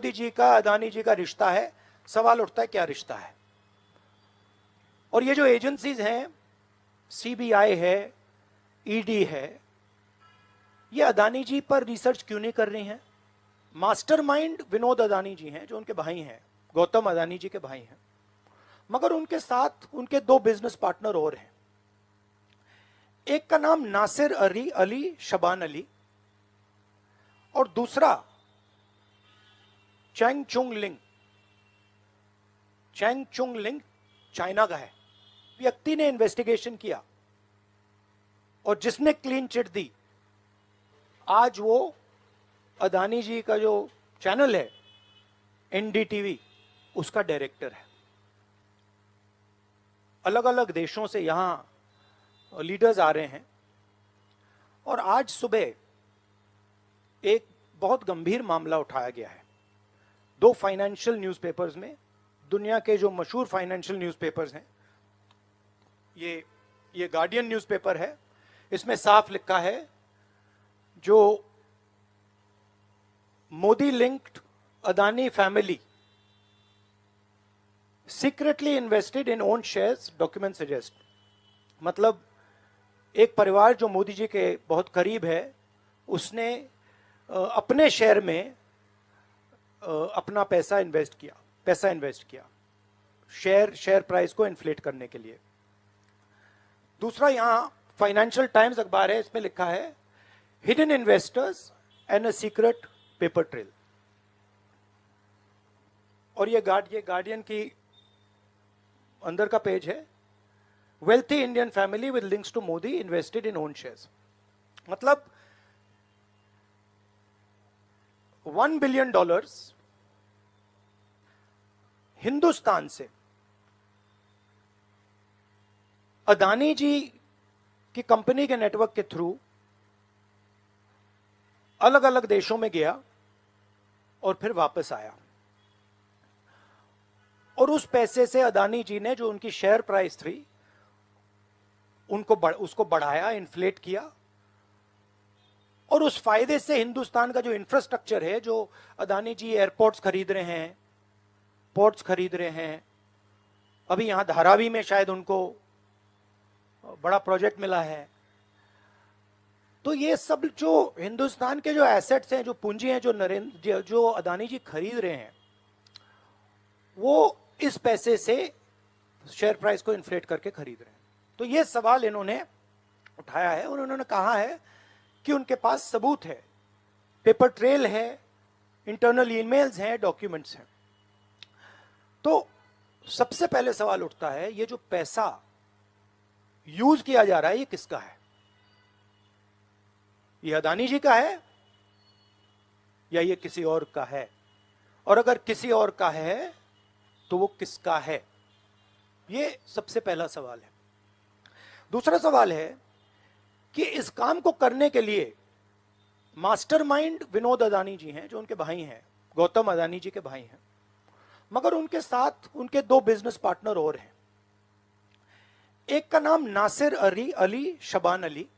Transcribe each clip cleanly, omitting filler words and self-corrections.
मोदी जी का अदानी जी का रिश्ता है। सवाल उठता है क्या रिश्ता है। और ये जो एजेंसीज हैं, सीबीआई है, ईडी है, ये अदानी जी पर रिसर्च क्यों नहीं कर रही हैं? मास्टरमाइंड विनोद अदानी जी हैं, जो उनके भाई हैं, गौतम अदानी जी के भाई हैं, मगर उनके साथ उनके दो बिजनेस पार्टनर और हैं। एक का नाम नासिर अली शबान अली और दूसरा चैंग चुंग लिंग। चैंग चुंग लिंग चाइना का है। व्यक्ति ने इन्वेस्टिगेशन किया और जिसने क्लीन चिट दी, आज वो अदानी जी का जो चैनल है एनडीटीवी, उसका डायरेक्टर है। अलग अलग देशों से यहां लीडर्स आ रहे हैं और आज सुबह एक बहुत गंभीर मामला उठाया गया है। दो फाइनेंशियल न्यूज़पेपर्स में, दुनिया के जो मशहूर फाइनेंशियल न्यूज़पेपर्स हैं, ये गार्डियन न्यूज़पेपर है, इसमें साफ लिखा है जो Modi linked Adani family secretly invested in own shares, document suggest. मतलब एक परिवार जो मोदी जी के बहुत करीब है, उसने अपने शेयर में अपना पैसा इन्वेस्ट किया शेयर प्राइस को इन्फ्लेट करने के लिए। दूसरा, यहां फाइनेंशियल टाइम्स अखबार है, इसमें लिखा है hidden investors and a secret paper trail. और ये गार्डियन की अंदर का पेज है, wealthy Indian family with links to Modi invested in own shares. मतलब $1 बिलियन हिंदुस्तान से अदानी जी की कंपनी के नेटवर्क के थ्रू अलग अलग देशों में गया और फिर वापस आया। और उस पैसे से अदानी जी ने, जो उनकी शेयर प्राइस थी, उसको बढ़ाया, इन्फ्लेट किया। और उस फायदे से हिंदुस्तान का जो इंफ्रास्ट्रक्चर है, जो अदानी जी एयरपोर्ट्स खरीद रहे हैं, पोर्ट्स खरीद रहे हैं, अभी यहां धारावी में शायद उनको बड़ा प्रोजेक्ट मिला है। तो ये सब जो हिंदुस्तान के जो एसेट्स हैं, जो पूंजी हैं, जो अदानी जी खरीद रहे हैं, वो इस पैसे से शेयर प्राइस को इन्फ्लेट करके खरीद रहे हैं। तो ये सवाल इन्होंने उठाया है और उन्होंने कहा है कि उनके पास सबूत है, पेपर ट्रेल है, इंटरनल ईमेल्स हैं, डॉक्यूमेंट्स हैं। तो सबसे पहले सवाल उठता है, ये जो पैसा यूज किया जा रहा है, ये किसका है? ये अदानी जी का है या ये किसी और का है? और अगर किसी और का है तो वो किसका है? ये सबसे पहला सवाल है। दूसरा सवाल है कि इस काम को करने के लिए मास्टरमाइंड विनोद अदानी जी हैं, जो उनके भाई हैं, गौतम अदानी जी के भाई हैं, मगर उनके साथ उनके दो बिजनेस पार्टनर और हैं। एक का नाम नासिर अली शबान अली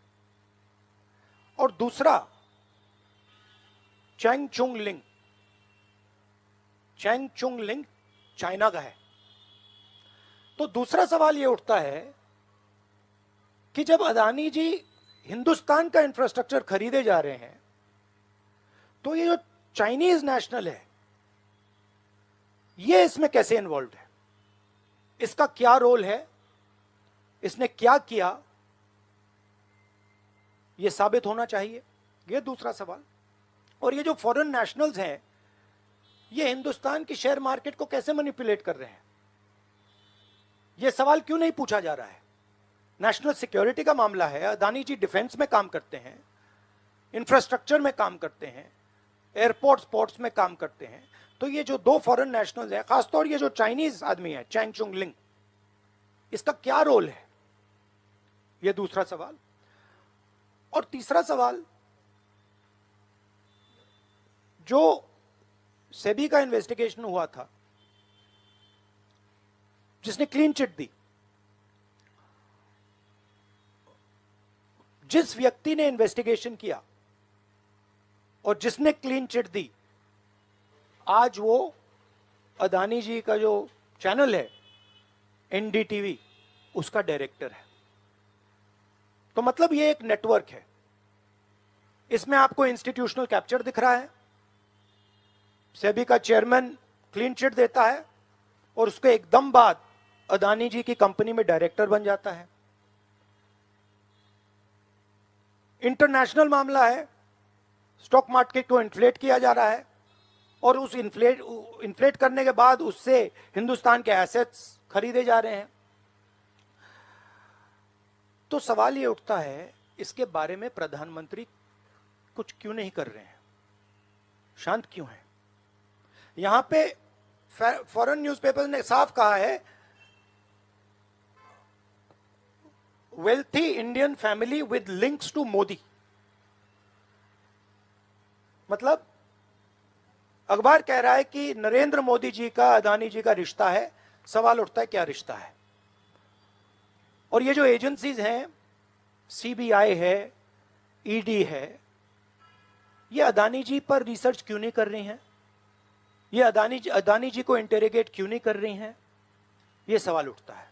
और दूसरा चैंग चुंग लिंग। चैंग चुंग लिंग चाइना का है। तो दूसरा सवाल यह उठता है कि जब अदानी जी हिंदुस्तान का इंफ्रास्ट्रक्चर खरीदे जा रहे हैं, तो ये जो चाइनीज नेशनल है, ये इसमें कैसे इन्वॉल्व है? इसका क्या रोल है? इसने क्या किया? यह साबित होना चाहिए। यह दूसरा सवाल। और ये जो फॉरेन नेशनल्स हैं, ये हिंदुस्तान की शेयर मार्केट को कैसे मैनिपुलेट कर रहे हैं? यह सवाल क्यों नहीं पूछा जा रहा है? नेशनल सिक्योरिटी का मामला है। अदानी जी डिफेंस में काम करते हैं, इंफ्रास्ट्रक्चर में काम करते हैं, एयरपोर्ट्स पोर्ट्स में काम करते हैं। तो ये जो दो फॉरेन नेशनल्स हैं, खासतौर ये जो चाइनीज आदमी है चैंग चुंग लिंग, इसका क्या रोल है? यह दूसरा सवाल। और तीसरा सवाल, जो सेबी का इन्वेस्टिगेशन हुआ था, जिसने क्लीन चिट दी, जिस व्यक्ति ने इन्वेस्टिगेशन किया और जिसने क्लीन चिट दी, आज वो अदानी जी का जो चैनल है एनडीटीवी, उसका डायरेक्टर है। तो मतलब ये एक नेटवर्क है। इसमें आपको इंस्टीट्यूशनल कैप्चर दिख रहा है, सेबी का चेयरमैन क्लीन चिट देता है और उसके एकदम बाद अदानी जी की कंपनी में डायरेक्टर बन जाता है। इंटरनेशनल मामला है, स्टॉक मार्केट को इन्फ्लेट किया जा रहा है और उस इन्फ्लेट करने के बाद उससे हिंदुस्तान के एसेट्स खरीदे जा रहे हैं। तो सवाल ये उठता है, इसके बारे में प्रधानमंत्री कुछ क्यों नहीं कर रहे हैं, शांत क्यों हैं? यहां पे फॉरेन न्यूज़पेपर ने साफ कहा है, wealthy Indian family with links to Modi. मतलब अखबार कह रहा है कि नरेंद्र मोदी जी का अदानी जी का रिश्ता है। सवाल उठता है क्या रिश्ता है? और ये जो एजेंसीज हैं, सीबीआई है, ईडी है, ये अदानी जी पर रिसर्च क्यों नहीं कर रही हैं? ये अदानी जी को इंटेरोगेट क्यों नहीं कर रही हैं? ये सवाल उठता है।